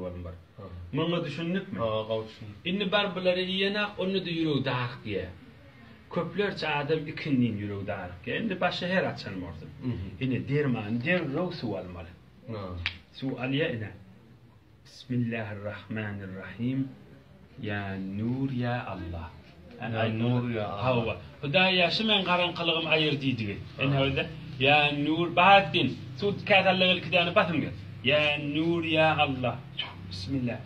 sualım var. Bunu düşündük mü? Qawşun. İnni barbuları iyana onu da yürü dağık diye. Köplerçe adam ikinin yürü dağık diye. İnni başı her açan orada. İnni derman der ro sual mal. Sual ya ina. Bismillahirrahmanirrahim. Ya nur ya Allah. Ya nur ya Allah. Hava. Huda yaşımın karanqılığım ayır deydi. En havada ya nur Bahattin. Sud katallagal kidanı batım gel. Ya nur ya Allah. Bismillah.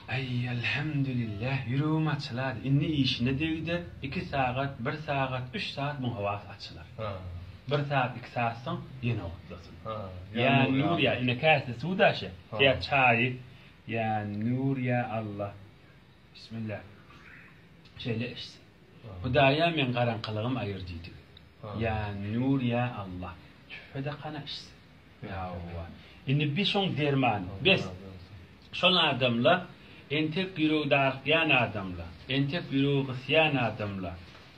Ay elhamdülillah yürüğüm açılar. İnni işine deydi 2 saat, 1 saat, 3 saat muhavas açılar. 1 saat, 2 saat son yine otlasın. Ya nur ya inne kase sudaşı. Ya çayı. Ya nur ya Allah. Bismillah. Şöyle işte. Hudaya men karanqılığım ayır deydi. Ya nur ya Allah. Şöyle kana işte. Ya Allah. İnni bir son derman. Biz şon adamla entek yürü daryan adamla. Entek yürü qısyan adamla.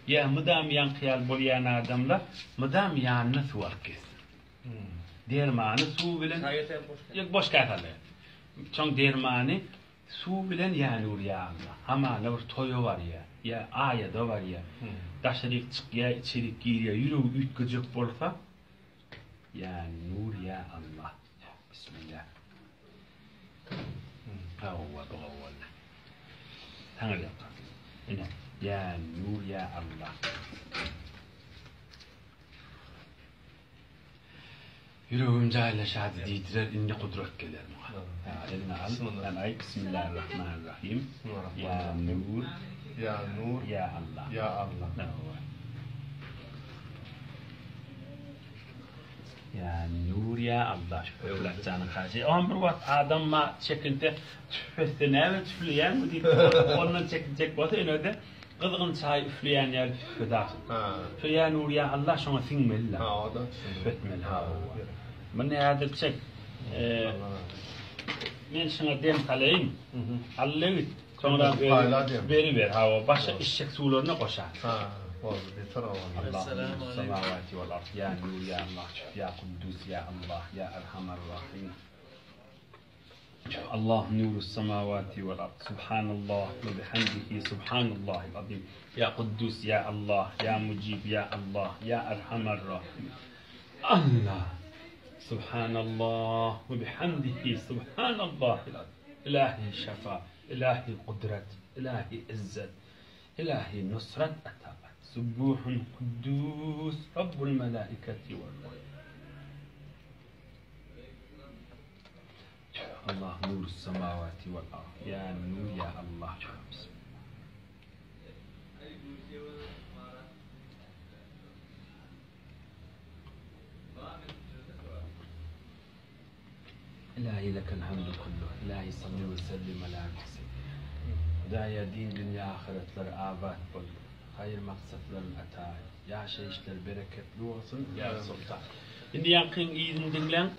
Ya mıdam yan khiyal bolyan adamla. Mıdam yanını sual kes. Dermanı su bilen. Yok boş katalı. Şon dermanı su bilen ya nur ya Allah. Ama ne bir toyu var ya. Ya aya da var ya. Daşarık çık ya içerik gir ya yürü ütgücük bolsa. Ya nur ya Allah. Bismillah. هو بغول تنقل هنا يا نور يا الله يروم جاهل شهادة ديتر إني قدرت كذا بسم الله الرحمن الرحيم يا نور Ya nur يا الله ya Allah. Ya nur ya Allah şöyle canı karşı. Ömür vakit adam ma çekinte tüfesine ve tüfleyen bu değil. Ondan çekecek batı inöde kızgın çay üfleyen yer fıdasın. Şu ya nur ya Allah şuna sinmella. O da Fetmel ha. Ben ne adet çek. Men şuna dem kalayım. Allah'ı sonra beri ver hava. Başka işçek sularına koşar. اللهم السماوات والأرض يا نور يا الله يا قدوس يا الله يا أرحم الراحمين الله نور السماوات والأرض سبحان الله وبحمده سبحان الله العظيم يا قدوس يا الله يا مجيب يا الله يا أرحم الراحمين الله سبحان الله وبحمده سبحان الله العظيم إلهي شفاء إلهي قدرة إلهي عزة إلهي نصرة أتابع سبوح قدوس رب الملائكة والروح الله نور السماوات والأرض يا نور يا الله إلهي لك الحمد كله إلهي صل وسلم على دايا دين دنيا آخرت للآبات بل hayır maksatların atay. Ya şeyişler bereketli olsun ya sultan. Şimdi yakın iyi dinlen.